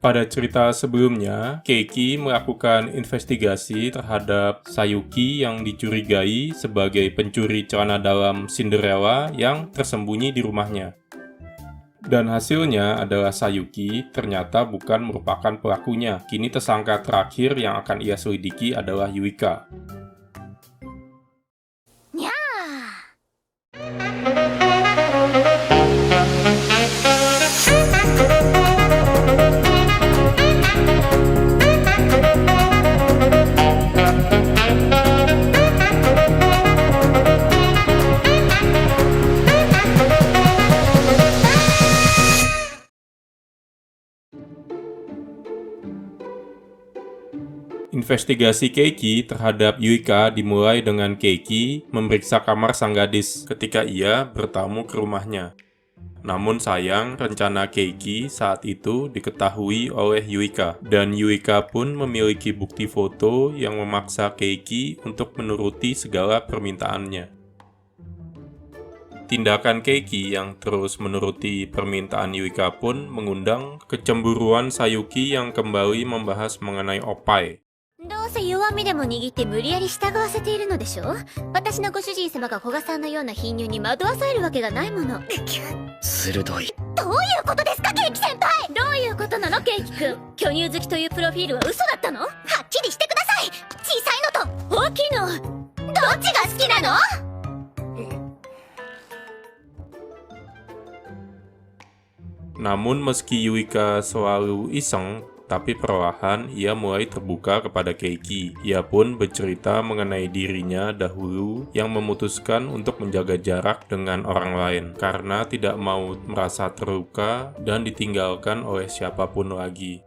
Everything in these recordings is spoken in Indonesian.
Pada cerita sebelumnya, Keiki melakukan investigasi terhadap Sayuki yang dicurigai sebagai pencuri celana dalam Cinderella yang tersembunyi di rumahnya. Dan hasilnya adalah Sayuki ternyata bukan merupakan pelakunya. Kini tersangka terakhir yang akan ia selidiki adalah Yuika. Investigasi Keiki terhadap Yuika dimulai dengan Keiki memeriksa kamar sang gadis ketika ia bertamu ke rumahnya. Namun sayang, rencana Keiki saat itu diketahui oleh Yuika, dan Yuika pun memiliki bukti foto yang memaksa Keiki untuk menuruti segala permintaannya. Tindakan Keiki yang terus menuruti permintaan Yuika pun mengundang kecemburuan Sayuki yang kembali membahas mengenai Oppai. どうせ弱みでも握って無理やり従わせているのでしょ。私のご主人様が古賀さんのような貧乳に惑わされるわけがないもの。鋭い。どういうことですか、ケイキ先輩。どういうことなの、ケイキ君。巨乳好きというプロフィールは嘘だったの。はっきりしてください。小さいのと大きいのどっちが好きなの。Namun meski Yuika selalu iseng, tapi perlahan ia mulai terbuka kepada Keiki. Ia pun bercerita mengenai dirinya dahulu yang memutuskan untuk menjaga jarak dengan orang lain karena tidak mau merasa terluka dan ditinggalkan oleh siapapun lagi.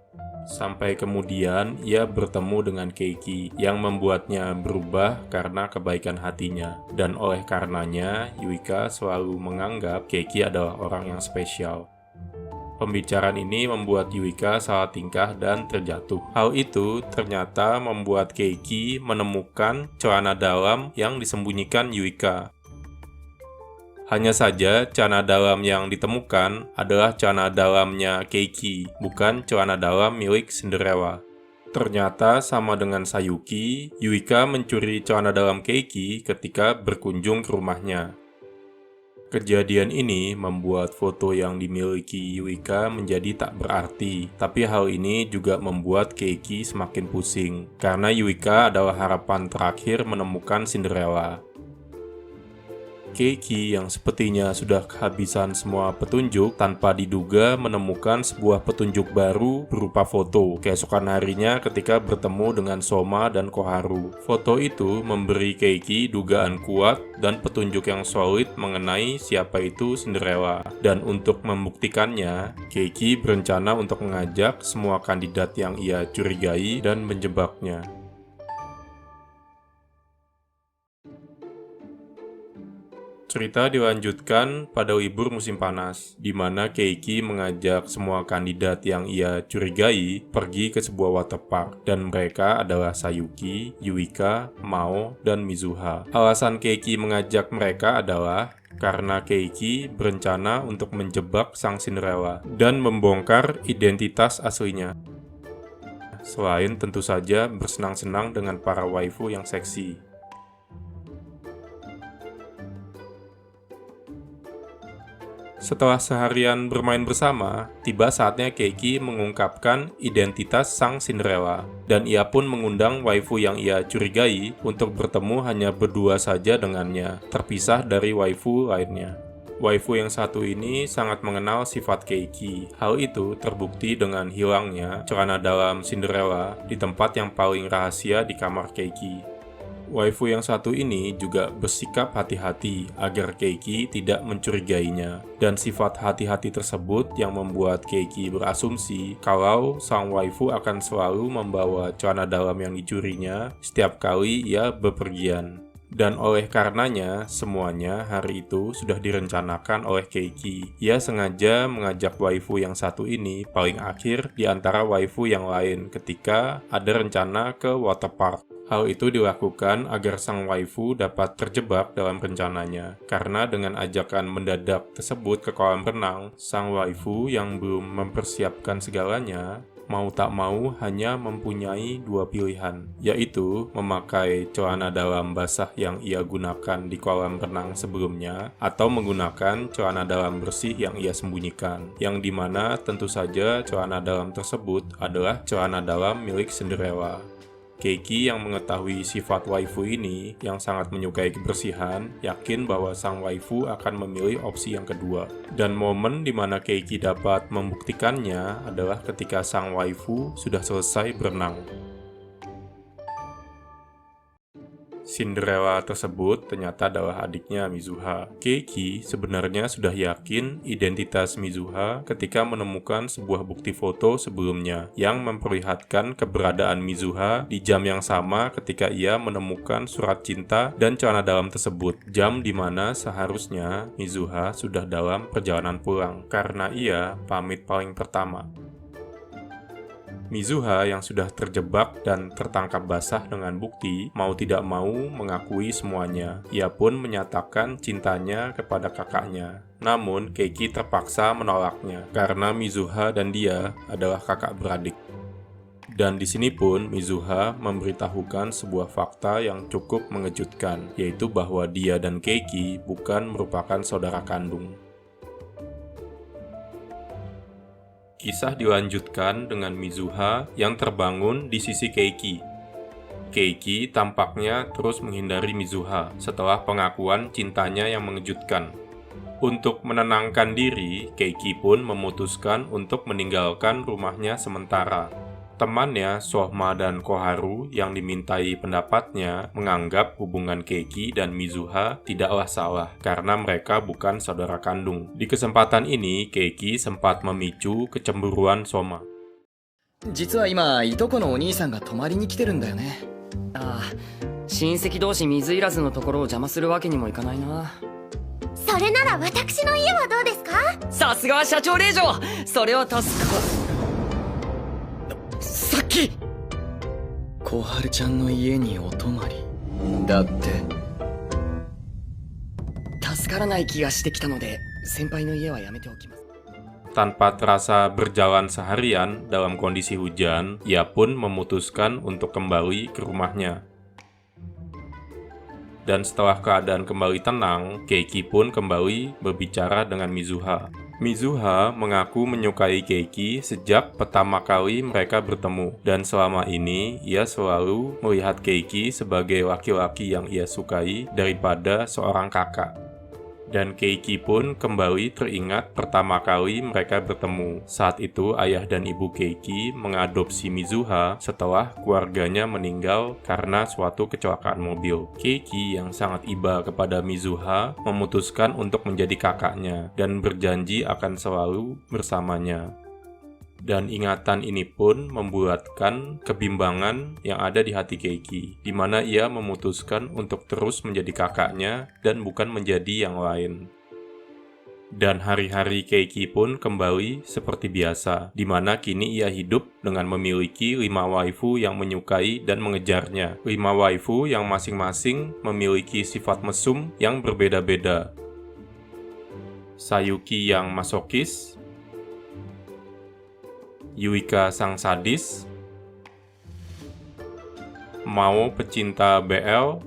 Sampai kemudian ia bertemu dengan Keiki yang membuatnya berubah karena kebaikan hatinya. Dan oleh karenanya, Yuika selalu menganggap Keiki adalah orang yang spesial. Pembicaraan ini membuat Yuika salah tingkah dan terjatuh. Hal itu ternyata membuat Keiki menemukan celana dalam yang disembunyikan Yuika. Hanya saja celana dalam yang ditemukan adalah celana dalamnya Keiki, bukan celana dalam milik Cinderella. Ternyata sama dengan Sayuki, Yuika mencuri celana dalam Keiki ketika berkunjung ke rumahnya. Kejadian ini membuat foto yang dimiliki Yuika menjadi tak berarti, tapi hal ini juga membuat Keiki semakin pusing, karena Yuika adalah harapan terakhir menemukan Cinderella. Keiki yang sepertinya sudah kehabisan semua petunjuk tanpa diduga menemukan sebuah petunjuk baru berupa foto keesokan harinya ketika bertemu dengan Soma dan Koharu. Foto itu memberi Keiki dugaan kuat dan petunjuk yang solid mengenai siapa itu Cinderella. Dan untuk membuktikannya, Keiki berencana untuk mengajak semua kandidat yang ia curigai dan menjebaknya. Cerita dilanjutkan pada libur musim panas, di mana Keiki mengajak semua kandidat yang ia curigai pergi ke sebuah waterpark, dan mereka adalah Sayuki, Yuika, Mao, dan Mizuha. Alasan Keiki mengajak mereka adalah karena Keiki berencana untuk menjebak sang Cinderella dan membongkar identitas aslinya. Selain tentu saja bersenang-senang dengan para waifu yang seksi. Setelah seharian bermain bersama, tiba saatnya Keiki mengungkapkan identitas sang Cinderella, dan ia pun mengundang waifu yang ia curigai untuk bertemu hanya berdua saja dengannya, terpisah dari waifu lainnya. Waifu yang satu ini sangat mengenal sifat Keiki. Hal itu terbukti dengan hilangnya celana dalam Cinderella di tempat yang paling rahasia di kamar Keiki. Waifu yang satu ini juga bersikap hati-hati agar Keiki tidak mencurigainya, dan sifat hati-hati tersebut yang membuat Keiki berasumsi kalau sang waifu akan selalu membawa celana dalam yang dicurinya setiap kali ia bepergian. Dan oleh karenanya, semuanya hari itu sudah direncanakan oleh Keiki. Ia sengaja mengajak waifu yang satu ini paling akhir di antara waifu yang lain ketika ada rencana ke waterpark. Hal itu dilakukan agar sang waifu dapat terjebak dalam rencananya. Karena dengan ajakan mendadak tersebut ke kolam renang, sang waifu yang belum mempersiapkan segalanya mau tak mau hanya mempunyai dua pilihan, yaitu memakai celana dalam basah yang ia gunakan di kolam renang sebelumnya, atau menggunakan celana dalam bersih yang ia sembunyikan, yang dimana tentu saja celana dalam tersebut adalah celana dalam milik Cinderella. Keiki yang mengetahui sifat waifu ini, yang sangat menyukai kebersihan, yakin bahwa sang waifu akan memilih opsi yang kedua. Dan momen di mana Keiki dapat membuktikannya adalah ketika sang waifu sudah selesai berenang. Cinderella tersebut ternyata adalah adiknya Mizuha. Keiki sebenarnya sudah yakin identitas Mizuha ketika menemukan sebuah bukti foto sebelumnya yang memperlihatkan keberadaan Mizuha di jam yang sama ketika ia menemukan surat cinta dan celana dalam tersebut, jam di mana seharusnya Mizuha sudah dalam perjalanan pulang karena ia pamit paling pertama. Mizuha yang sudah terjebak dan tertangkap basah dengan bukti mau tidak mau mengakui semuanya. Ia pun menyatakan cintanya kepada kakaknya. Namun Keiki terpaksa menolaknya karena Mizuha dan dia adalah kakak beradik. Dan di sini pun Mizuha memberitahukan sebuah fakta yang cukup mengejutkan, yaitu bahwa dia dan Keiki bukan merupakan saudara kandung. Kisah dilanjutkan dengan Mizuha yang terbangun di sisi Keiki. Keiki tampaknya terus menghindari Mizuha setelah pengakuan cintanya yang mengejutkan. Untuk menenangkan diri, Keiki pun memutuskan untuk meninggalkan rumahnya sementara. Temannya, Sohma dan Koharu yang dimintai pendapatnya menganggap hubungan Keiki dan Mizuha tidaklah salah karena mereka bukan saudara kandung. Di kesempatan ini, Keiki sempat memicu kecemburuan Sohma. 実は今いとこのお兄さんが泊まりに来てるんだよね。ああ、親戚同士水入らずのところを邪魔するわけにもいかないな。それなら私の家はどうですか？さすがは社長令嬢、それは助かさっき小春ちゃんの家にお泊まりだって助からない気がしてきたので先輩の家はやめておきます。 Tanpa terasa berjalan seharian dalam kondisi hujan, ia pun memutuskan untuk kembali ke rumahnya. Dan setelah keadaan kembali tenang, Keiki pun kembali berbicara dengan Mizuha. Mizuha mengaku menyukai Keiki sejak pertama kali mereka bertemu, dan selama ini ia selalu melihat Keiki sebagai laki-laki yang ia sukai daripada seorang kakak. Dan Keiki pun kembali teringat pertama kali mereka bertemu. Saat itu ayah dan ibu Keiki mengadopsi Mizuha setelah keluarganya meninggal karena suatu kecelakaan mobil. Keiki yang sangat iba kepada Mizuha memutuskan untuk menjadi kakaknya dan berjanji akan selalu bersamanya. Dan ingatan ini pun membuatkan kebimbangan yang ada di hati Keiki, di mana ia memutuskan untuk terus menjadi kakaknya dan bukan menjadi yang lain. Dan hari-hari Keiki pun kembali seperti biasa, di mana kini ia hidup dengan memiliki 5 waifu yang menyukai dan mengejarnya. 5 waifu yang masing-masing memiliki sifat mesum yang berbeda-beda. Sayuki yang masokis, Yuika sang sadis, Mao pecinta BL,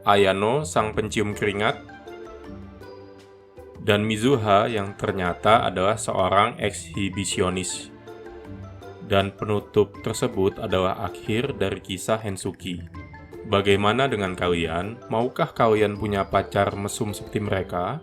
Ayano sang pencium keringat, dan Mizuha yang ternyata adalah seorang ekshibisionis. Dan penutup tersebut adalah akhir dari kisah Hensuki. Bagaimana dengan kalian? Maukah kalian punya pacar mesum seperti mereka?